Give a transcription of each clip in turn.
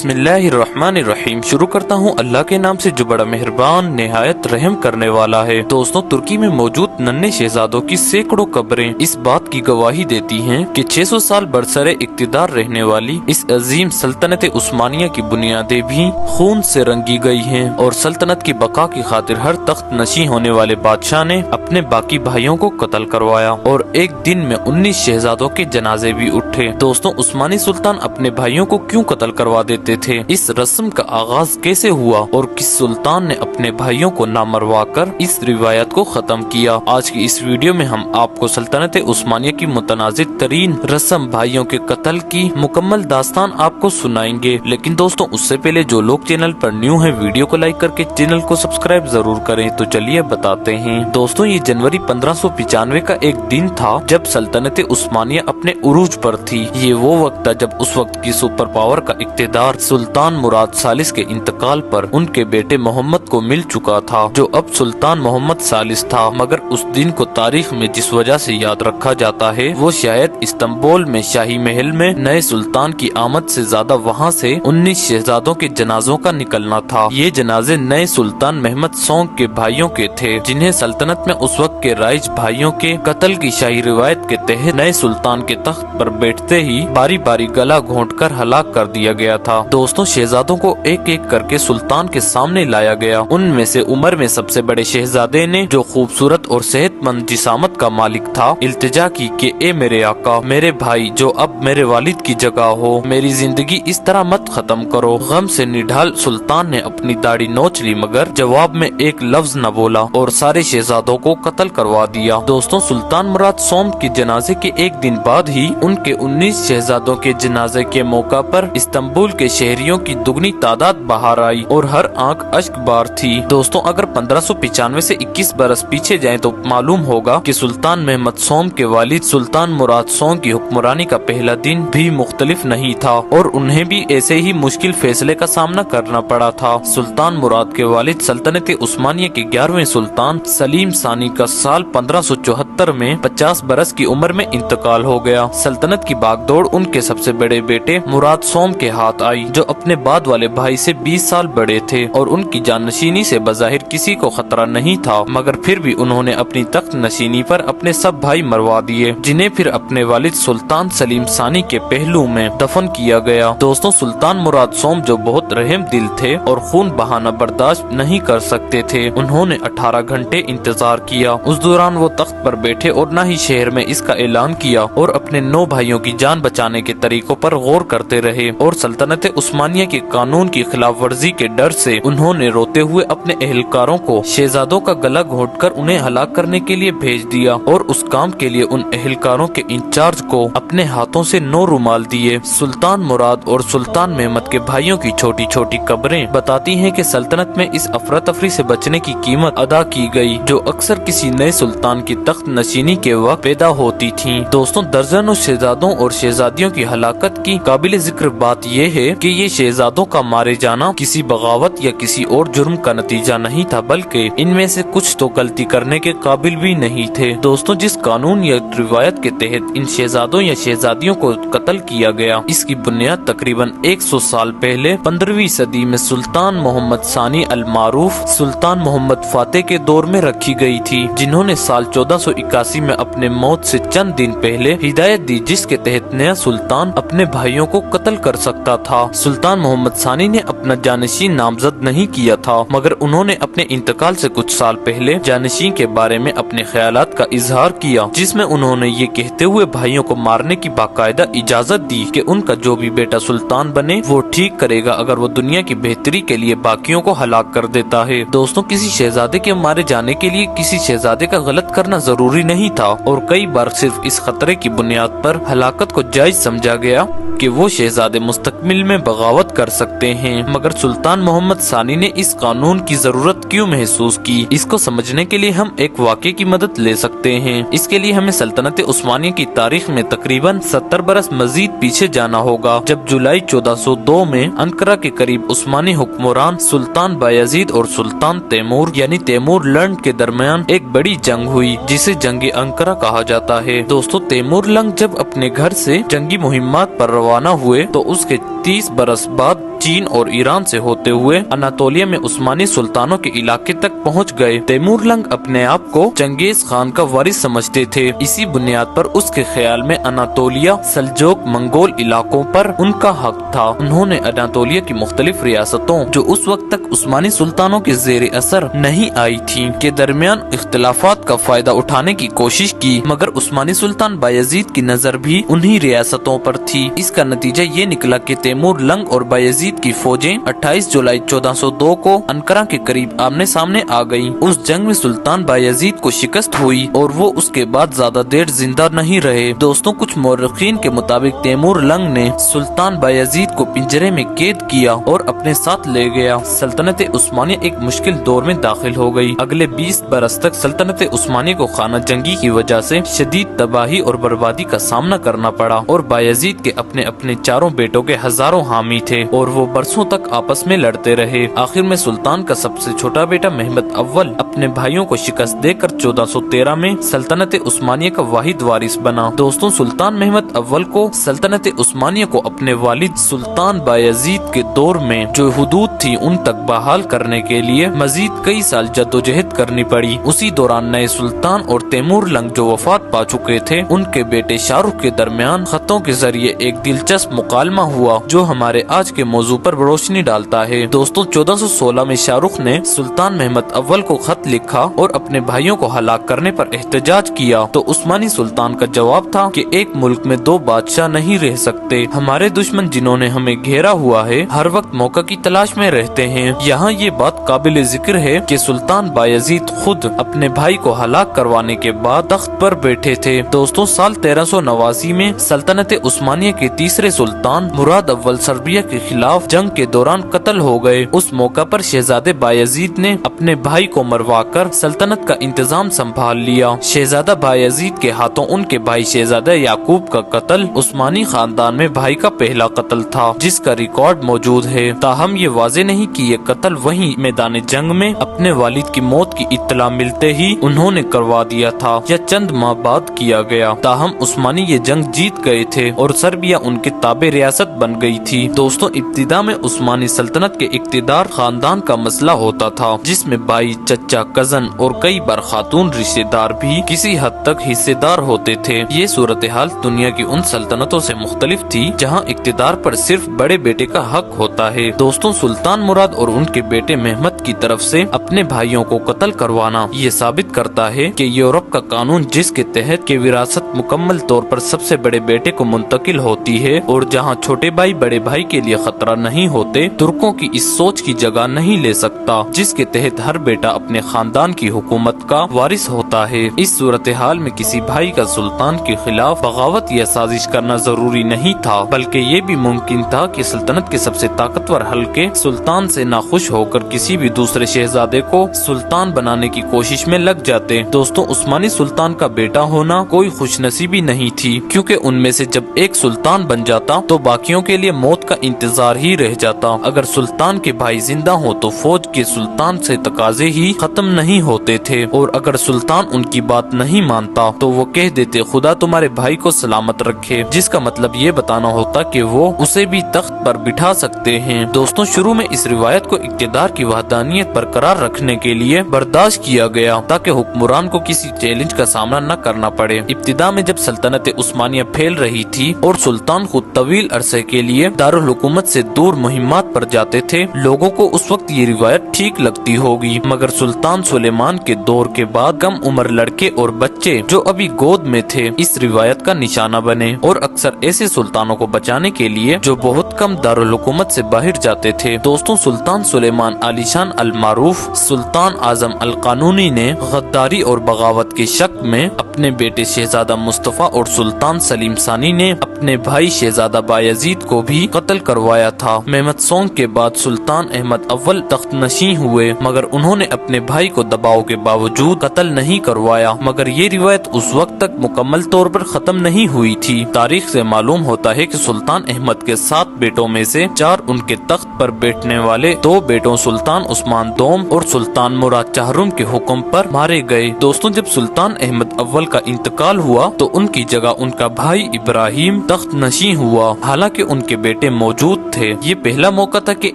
बिस्मिल्लाहिर्रहमानिर्रहीम। शुरू करता हूँ अल्लाह के नाम से जो बड़ा मेहरबान निहायत रहम करने वाला है। दोस्तों, तुर्की में मौजूद नन्हे शहजादों की सैकड़ों कब्रें इस बात की गवाही देती हैं कि 600 साल बरसरे इक्तिदार रहने वाली इस अजीम सल्तनत उस्मानिया की बुनियादें भी खून से रंगी गई हैं और सल्तनत की बका की खातिर हर तख्त नशी होने वाले बादशाह ने अपने बाकी भाइयों को कत्ल करवाया और एक दिन में 19 शहजादों के जनाजे भी उठे। दोस्तों, उस्मानी सुल्तान अपने भाइयों को क्यों कत्ल करवा देते थे, इस रस्म का आगाज कैसे हुआ और किस सुल्तान ने अपने भाइयों को ना मरवा कर इस रिवायत को खत्म किया, आज की इस वीडियो में हम आपको सल्तनत उस्मानिया की मुतनाज़िर तरीन रस्म भाइयों के कत्ल की मुकम्मल दास्तान आपको सुनाएंगे। लेकिन दोस्तों, उससे पहले जो लोग चैनल पर न्यू हैं, वीडियो को लाइक करके चैनल को सब्सक्राइब जरूर करें। तो चलिए बताते हैं। दोस्तों, ये जनवरी 1595 का एक दिन था जब सल्तनत उस्मानिया अपने उरूज पर थी। ये वो वक्त था जब उस वक्त की सुपर पावर का इक्तिदार सुल्तान मुराद सालिस के इंतकाल पर उनके बेटे मोहम्मद को मिल चुका था, जो अब सुल्तान मोहम्मद सालिस था। मगर उस दिन को तारीख में जिस वजह से याद रखा जाता है, वो शायद इस्तांबुल में शाही महल में नए सुल्तान की आमद से ज्यादा वहाँ से 19 शहजादों के जनाजों का निकलना था। ये जनाजे नए सुल्तान महमद सोंग के भाइयों के थे, जिन्हें सल्तनत में उस वक्त के राइज भाइयों के कत्ल की शाही रिवायत के तहत नए सुल्तान के तख्त पर बैठते ही बारी बारी गला घोंट कर हलाक कर दिया गया था। दोस्तों, शहजादों को एक एक करके सुल्तान के सामने लाया गया। उनमें से उम्र में सबसे बड़े शहजादे ने, जो खूबसूरत और सेहतमंद जिसामत का मालिक था, इल्तिजा की कि ए मेरे आका, मेरे भाई जो अब मेरे वालिद की जगह हो, मेरी जिंदगी इस तरह मत खत्म करो। गम से निढाल सुल्तान ने अपनी दाढ़ी नोच ली, मगर जवाब में एक लफ्ज न बोला और सारे शहजादों को कत्ल करवा दिया। दोस्तों, सुल्तान मुराद सोम के जनाजे के एक दिन बाद ही उनके 19 शहजादों के जनाजे के मौका पर इस्तांबुल के शहरियों की दुगनी तादाद बाहर आई और हर आंख अश्क बार थी। दोस्तों, अगर 1595 से 21 बरस पीछे जाएं तो मालूम होगा कि सुल्तान महमद सोम के वालिद सुल्तान मुराद सोम की हुक्मरानी का पहला दिन भी मुख्तलिफ नहीं था और उन्हें भी ऐसे ही मुश्किल फैसले का सामना करना पड़ा था। सुल्तान मुराद के वालिद सल्तनत उस्मानिया के 11वें सुल्तान सलीम सानी का साल 1574 में 50 बरस की उम्र में इंतकाल हो गया। सल्तनत की बागदौड़ उनके सबसे बड़े बेटे मुराद सोम के हाथ आई, जो अपने बाद वाले भाई से 20 साल बड़े थे और उनकी जाननशीनी से बज़ाहिर किसी को खतरा नहीं था, मगर फिर भी उन्होंने अपनी तख्त नशीनी पर अपने सब भाई मरवा दिए, जिन्हें फिर अपने वालिद सुल्तान सलीम सानी के पहलू में दफन किया गया। दोस्तों, सुल्तान मुराद सोम जो बहुत रहम दिल थे और खून बहाना बर्दाश्त नहीं कर सकते थे, उन्होंने 18 घंटे इंतजार किया। उस दौरान वो तख्त पर बैठे और न ही शहर में इसका ऐलान किया और अपने 9 भाइयों की जान बचाने के तरीकों पर गौर करते रहे और सल्तनत उस्मानिया के कानून की खिलाफ वर्जी के डर से उन्होंने रोते हुए अपने एहलकारों को शहजादों का गला घोंटकर उन्हें हलाक करने के लिए भेज दिया और उस काम के लिए उन एहलकारों के इंचार्ज को अपने हाथों से 9 रुमाल दिए। सुल्तान मुराद और सुल्तान महमद के भाइयों की छोटी छोटी कब्रें बताती हैं कि सल्तनत में इस अफरा तफरी से बचने की कीमत अदा की गई, जो अक्सर किसी नए सुल्तान की तख्त नशीनी के वक्त पैदा होती थी। दोस्तों, दर्जनों शहजादों और शहजादियों की हलाकत की काबिल जिक्र बात यह है कि ये शहजादों का मारे जाना किसी बगावत या किसी और जुर्म का नतीजा नहीं था, बल्कि इनमें से कुछ तो गलती करने के काबिल भी नहीं थे। दोस्तों, जिस कानून या रिवायत के तहत इन शहजादों या शहजादियों को कत्ल किया गया, इसकी बुनियाद तकरीबन 100 साल पहले 15वीं सदी में सुल्तान मोहम्मद सानी अल मारूफ सुल्तान मोहम्मद फातेह के दौर में रखी गई थी, जिन्होंने साल 1481 में अपने मौत से चंद दिन पहले हिदायत दी, जिसके तहत नया सुल्तान अपने भाइयों को कत्ल कर सकता था। सुल्तान मोहम्मद सानी ने अपना जानशीन नामजद नहीं किया था, मगर उन्होंने अपने इंतकाल से कुछ साल पहले जानशीन के बारे में अपने ख्यालात का इजहार किया, जिसमें उन्होंने ये कहते हुए भाइयों को मारने की बाकायदा इजाजत दी कि उनका जो भी बेटा सुल्तान बने वो ठीक करेगा अगर वो दुनिया की बेहतरी के लिए बाकियों को हलाक कर देता है। दोस्तों, किसी शहजादे के मारे जाने के लिए किसी शहजादे का गलत करना जरूरी नहीं था और कई बार सिर्फ इस खतरे की बुनियाद पर हलाकत को जायज समझा गया कि वो शहजादे मुस्तकबिल में बगावत कर सकते हैं। मगर सुल्तान मोहम्मद सानी ने इस कानून की जरूरत क्यों महसूस की, इसको समझने के लिए हम एक वाक़े की मदद ले सकते हैं। इसके लिए हमें सल्तनत उस्मानिया की तारीख में तकरीबन 70 बरस मजीद पीछे जाना होगा, जब जुलाई 1402 में अंकरा के करीब उस्मानी हुक्मरान सुल्तान बायजीद और सुल्तान तैमूर यानी तैमूर लंग के दरमियान एक बड़ी जंग हुई, जिसे जंग अंकरा कहा जाता है। दोस्तों, तैमूर लंग जब अपने घर से जंगी मुहिम्मात पर रवाना हुए तो उसके 30 बरस बाद चीन और ईरान से होते हुए अनातोलिया में उस्मानी सुल्तानों के इलाके तक पहुंच गए। तैमूर लंग अपने आप को चंगेज खान का वारिस समझते थे। इसी बुनियाद पर उसके ख्याल में अनातोलिया सल्जोक मंगोल इलाकों पर उनका हक था। उन्होंने अनातोलिया की मुख्तलिफ रियासतों जो उस वक्त तक उस्मानी सुल्तानों के ज़ेरे असर नहीं आई थी के दरमियान इख्तिलाफात का फायदा उठाने की कोशिश की, मगर उस्मानी सुल्तान बायजीद की नजर भी उन्हीं रियासतों पर थी। इसका नतीजा ये निकला कि तैमूर लंग और बायजीद की फौजें 28 जुलाई 1402 को अंकारा के करीब आमने सामने आ गईं। उस जंग में सुल्तान बायजीद को शिकस्त हुई और वो उसके बाद ज्यादा देर जिंदा नहीं रहे। दोस्तों, कुछ मौरखीन के मुताबिक तैमूर लंग ने सुल्तान बायजीद को पिंजरे में कैद किया और अपने साथ ले गया। सल्तनत उस्मानिया एक मुश्किल दौर में दाखिल हो गई। अगले 20 बरस तक सल्तनत उस्मानिया को खाना जंगी की वजह से शदीद तबाही और बर्बादी का सामना करना पड़ा और बायजीद के अपने अपने चारों बेटों के हजारों हामी थे और वो बरसों तक आपस में लड़ते रहे। आखिर में सुल्तान का सबसे छोटा बेटा महमद अव्वल अपने भाइयों को शिकस्त देकर 1413 में सल्तनत उस्मानिया का वाहिद वारिस बना। दोस्तों, सुल्तान महमद अव्वल को सल्तनत उस्मानिया को अपने वालिद सुल्तान बायजीद के दौर में जो हुदूद थी उन तक बहाल करने के लिए मजीद कई साल जद्दोजहद करनी पड़ी। उसी दौरान नए सुल्तान और तैमूर लंग जो वफात पा चुके थे उनके बेटे शाहरुख के दरमियान खतों के जरिए एक दिलचस्प मुकालमा हुआ जो हमारे आज के मौजू पर रोशनी डालता है। दोस्तों, 1416 में शाहरुख ने सुल्तान महमद अव्वल को खत लिखा और अपने भाइयों को हलाक करने पर एहतजाज किया तो उस्मानी सुल्तान का जवाब था कि एक मुल्क में दो बादशाह नहीं रह सकते। हमारे दुश्मन जिन्होंने हमें घेरा हुआ है हर वक्त मौका की तलाश में रहते हैं। यहाँ ये बात काबिल जिक्र है कि सुल्तान बायजीद खुद अपने भाई को हलाक करवाने के बाद तख्त पर बैठे थे। दोस्तों, साल 1389 में सल्तनत उस्मानिया के तीसरे सुल्तान मुराद अव्वल सर्बिया के खिलाफ जंग के दौरान कत्ल हो गए। उस मौका पर शहजादे बायजीद ने अपने भाई को मरवाकर सल्तनत का इंतजाम संभाल लिया। शहजादा बायजीद के हाथों उनके भाई शहजादा याकूब का कत्ल उस्मानी खानदान में भाई का पहला कत्ल था जिसका रिकॉर्ड मौजूद है। ताहम ये वाज़ेह नहीं कि ये कत्ल वहीं मैदान जंग में अपने वालिद की मौत की इत्तला मिलते ही उन्होंने करवा दिया था या चंद माह बाद किया गया। ताहम उस्मानी ये जंग जीत गए थे और सर्बिया उनके ताबे रियासत बन गई थी। दोस्तों, इब्तिदा में उस्मानी सल्तनत के इक्तिदार खानदान का मसला होता था जिसमें भाई, चचा, कजन और कई बार खातून रिश्तेदार भी किसी हद तक हिस्सेदार होते थे। ये सूरत हाल दुनिया की उन सल्तनतों से मुख्तलिफ थी जहाँ इक्तिदार पर सिर्फ बड़े बेटे का हक होता है। दोस्तों, सुल्तान मुराद और उनके बेटे महमद की तरफ से अपने भाइयों को कत्ल करवाना ये साबित करता है कि यूरोप का कानून जिसके तहत के विरासत मुकम्मल तौर पर सबसे बड़े बेटे को मुंतकिल होती है और जहाँ छोटे भाई बड़े भाई के लिए खतरा नहीं होते, तुर्कों की इस सोच की जगह नहीं ले सकता जिसके तहत हर बेटा अपने खानदान की हुकूमत का वारिस होता है। इस सूरत हाल में किसी भाई का सुल्तान के खिलाफ बगावत या साजिश करना जरूरी नहीं था, बल्कि ये भी मुमकिन था कि सल्तनत के सबसे ताकतवर हल्के सुल्तान से नाखुश होकर किसी भी दूसरे शहजादे को सुल्तान बनाने की कोशिश में लग जाते। दोस्तों, उस्मानी सुल्तान का बेटा होना कोई खुशनसीबी नहीं थी क्योंकि उनमें से जब एक सुल्तान बन जाता तो बाकियों के लिए मौत का इंतजार ही रह जाता। अगर सुल्तान के भाई जिंदा हो तो फौज के सुल्तान से तकाजे ही खत्म नहीं होते थे और अगर सुल्तान उनकी बात नहीं मानता तो वो कह देते खुदा तुम्हारे भाई को सलामत रखे, जिसका मतलब ये बताना होता कि वो उसे भी तख्त पर बिठा सकते हैं। दोस्तों, शुरू में इस रिवायत को इक्तिदार की वहदानियत बरकरार रखने के लिए बर्दाश्त किया गया ताकि हुक्मरान को किसी चैलेंज का सामना न करना पड़े। इब्तिदा में जब सल्तनत उस्मानिया फैल रही थी और सुल्तान खुद तवील अरसे के लिए दारुल हुकूमत से दूर मुहिम्मात पर जाते थे, लोगों को उस वक्त ये रिवायत ठीक लगती होगी, मगर सुल्तान सुलेमान के दौर के बाद कम उम्र लड़के और बच्चे जो अभी गोद में थे इस रिवायत का निशाना बने और अक्सर ऐसे सुल्तानों को बचाने के लिए जो बहुत कम दारुल हुकूमत से बाहर जाते थे। दोस्तों, सुल्तान सुलेमान आलीशान अल मारूफ सुल्तान आजम अल कानूनी ने गद्दारी और बगावत के शक में अपने बेटे शहजादा मुस्तफा और सुल्तान सलीम सानी ने अपने भाई शहजादा बायजीद को भी कत्ल करवाया था। महमद सोंग के बाद सुल्तान अहमद अव्वल तख्त नशी हुए मगर उन्होंने अपने भाई को दबाव के बावजूद कत्ल नहीं करवाया, मगर ये रिवायत उस वक्त तक मुकम्मल तौर पर खत्म नहीं हुई थी। तारीख से मालूम होता है कि सुल्तान अहमद के 7 बेटों में से 4 उनके तख्त पर बैठने वाले 2 बेटों सुल्तान उस्मान दोम और सुल्तान मुराद चाहरुम के हुक्म पर मारे गए। दोस्तों, जब सुल्तान अहमद अव्वल का इंतकाल हुआ तो उनकी जगह उनका भाई इब्राहिम तख्त नशी हुआ। हालांकि उनके बेटे मौजूद थे। ये पहला मौका था कि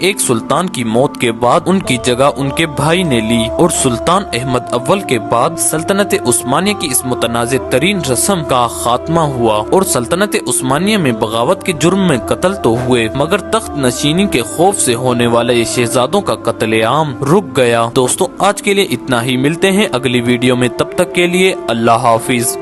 एक सुल्तान की मौत के बाद उनकी जगह उनके भाई ने ली और सुल्तान अहमद अव्वल के बाद सल्तनत उस्मानिया की इस मुतनाज़ तरीन रस्म का खात्मा हुआ और सल्तनत उस्मानिया में बगावत के जुर्म में कत्ल तो हुए, मगर तख्त नशीनी के खौफ से होने वाले ये शहजादों का कत्लेआम रुक गया। दोस्तों, आज के लिए इतना ही। मिलते हैं अगली वीडियो में, तब तक के लिए अल्लाह हाफिज।